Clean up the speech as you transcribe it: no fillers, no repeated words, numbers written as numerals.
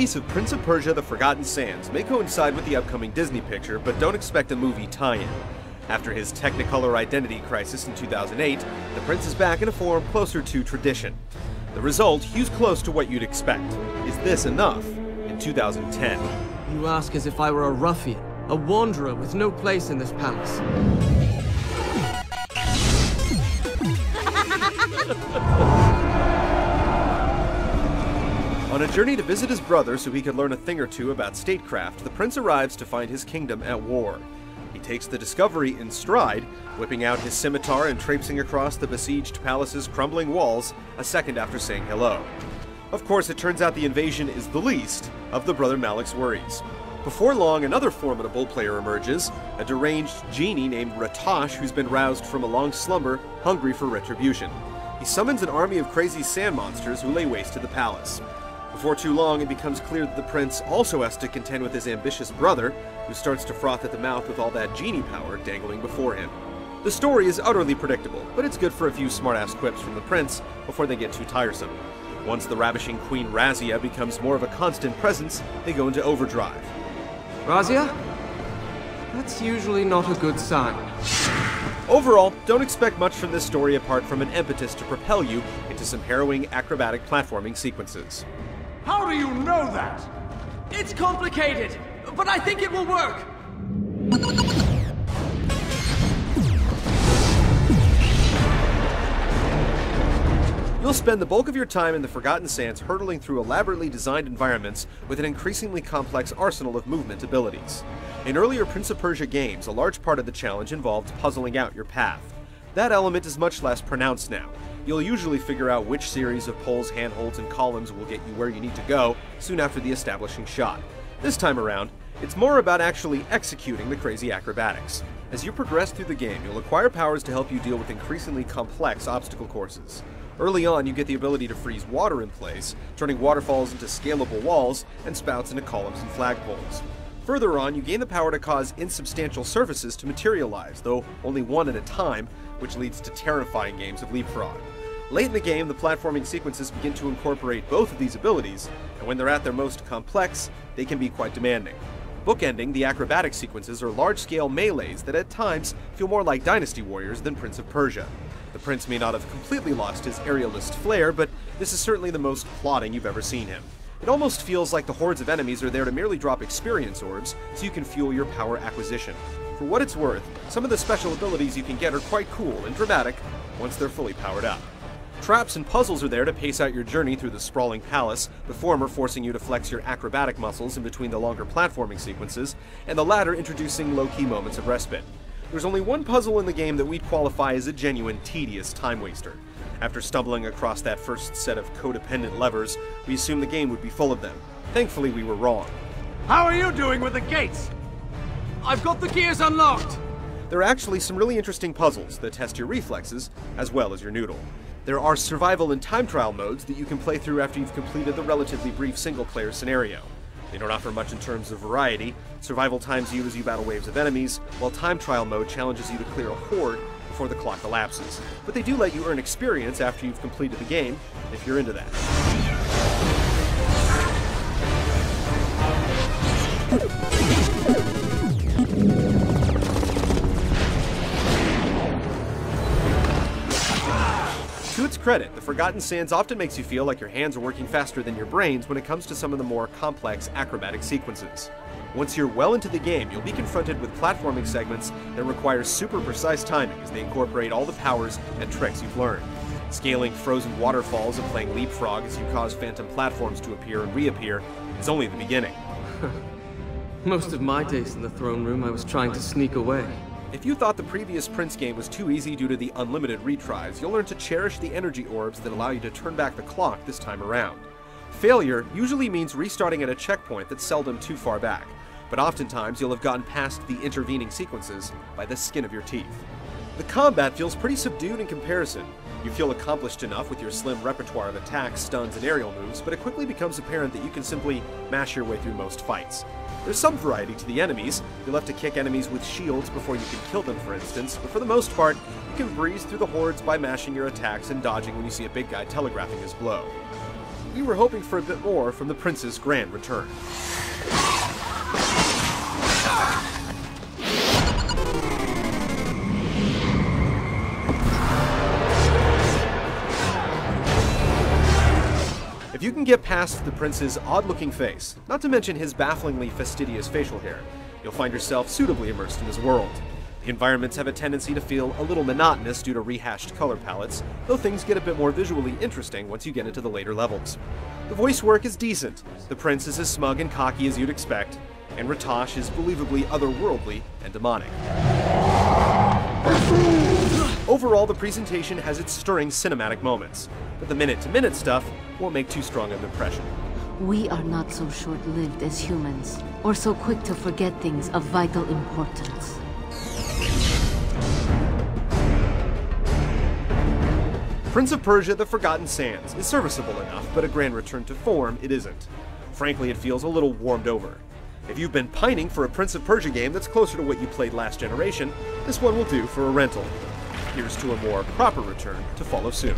release of Prince of Persia: The Forgotten Sands may coincide with the upcoming Disney picture, but don't expect a movie tie-in. After his Technicolor identity crisis in 2008, the prince is back in a form closer to tradition. The result hews close to what you'd expect. Is this enough? In 2010. You ask as if I were a ruffian, a wanderer with no place in this palace. On a journey to visit his brother so he could learn a thing or two about statecraft, the prince arrives to find his kingdom at war. He takes the discovery in stride, whipping out his scimitar and traipsing across the besieged palace's crumbling walls a second after saying hello. Of course, it turns out the invasion is the least of the Brother Malik's worries. Before long, another formidable player emerges, a deranged genie named Ratosh who's been roused from a long slumber, hungry for retribution. He summons an army of crazy sand monsters who lay waste to the palace. Before too long, it becomes clear that the prince also has to contend with his ambitious brother, who starts to froth at the mouth with all that genie power dangling before him. The story is utterly predictable, but it's good for a few smart-ass quips from the prince before they get too tiresome. Once the ravishing Queen Razia becomes more of a constant presence, they go into overdrive. Razia? That's usually not a good sign. Overall, don't expect much from this story apart from an impetus to propel you into some harrowing acrobatic platforming sequences. How do you know that? It's complicated, but I think it will work. You'll spend the bulk of your time in the Forgotten Sands hurtling through elaborately designed environments with an increasingly complex arsenal of movement abilities. In earlier Prince of Persia games, a large part of the challenge involved puzzling out your path. That element is much less pronounced now. You'll usually figure out which series of poles, handholds, and columns will get you where you need to go soon after the establishing shot. This time around, it's more about actually executing the crazy acrobatics. As you progress through the game, you'll acquire powers to help you deal with increasingly complex obstacle courses. Early on, you get the ability to freeze water in place, turning waterfalls into scalable walls and spouts into columns and flagpoles. Further on, you gain the power to cause insubstantial surfaces to materialize, though only one at a time, which leads to terrifying games of leapfrog. Late in the game, the platforming sequences begin to incorporate both of these abilities, and when they're at their most complex, they can be quite demanding. Bookending, the acrobatic sequences are large-scale melees that at times feel more like Dynasty Warriors than Prince of Persia. The prince may not have completely lost his aerialist flair, but this is certainly the most plodding you've ever seen him. It almost feels like the hordes of enemies are there to merely drop experience orbs so you can fuel your power acquisition. For what it's worth, some of the special abilities you can get are quite cool and dramatic once they're fully powered up. Traps and puzzles are there to pace out your journey through the sprawling palace, the former forcing you to flex your acrobatic muscles in between the longer platforming sequences, and the latter introducing low-key moments of respite. There's only one puzzle in the game that we'd qualify as a genuine tedious time waster. After stumbling across that first set of codependent levers, we assumed the game would be full of them. Thankfully, we were wrong. How are you doing with the gates? I've got the gears unlocked. There are actually some really interesting puzzles that test your reflexes, as well as your noodle. There are survival and time trial modes that you can play through after you've completed the relatively brief single-player scenario. They don't offer much in terms of variety. Survival times you as you battle waves of enemies, while time trial mode challenges you to clear a horde before the clock elapses. But they do let you earn experience after you've completed the game, if you're into that. To its credit, The Forgotten Sands often makes you feel like your hands are working faster than your brains when it comes to some of the more complex acrobatic sequences. Once you're well into the game, you'll be confronted with platforming segments that require super precise timing as they incorporate all the powers and tricks you've learned. Scaling frozen waterfalls and playing leapfrog as you cause phantom platforms to appear and reappear is only the beginning. Most of my days in the throne room, I was trying to sneak away. If you thought the previous Prince game was too easy due to the unlimited retries, you'll learn to cherish the energy orbs that allow you to turn back the clock this time around. Failure usually means restarting at a checkpoint that's seldom too far back, but oftentimes you'll have gotten past the intervening sequences by the skin of your teeth. The combat feels pretty subdued in comparison. You feel accomplished enough with your slim repertoire of attacks, stuns, and aerial moves, but it quickly becomes apparent that you can simply mash your way through most fights. There's some variety to the enemies. You'll have to kick enemies with shields before you can kill them, for instance, but for the most part, you can breeze through the hordes by mashing your attacks and dodging when you see a big guy telegraphing his blow. we were hoping for a bit more from the prince's grand return. If you can get past the prince's odd-looking face, not to mention his bafflingly fastidious facial hair, you'll find yourself suitably immersed in his world. The environments have a tendency to feel a little monotonous due to rehashed color palettes, though things get a bit more visually interesting once you get into the later levels. The voice work is decent, the prince is as smug and cocky as you'd expect, and Ratosh is believably otherworldly and demonic. Overall, the presentation has its stirring cinematic moments, but the minute-to-minute stuff won't make too strong an impression. We are not so short-lived as humans, or so quick to forget things of vital importance. Prince of Persia: The Forgotten Sands is serviceable enough, but a grand return to form it isn't. Frankly, it feels a little warmed over. If you've been pining for a Prince of Persia game that's closer to what you played last generation, this one will do for a rental. Here's to a more proper return to follow soon.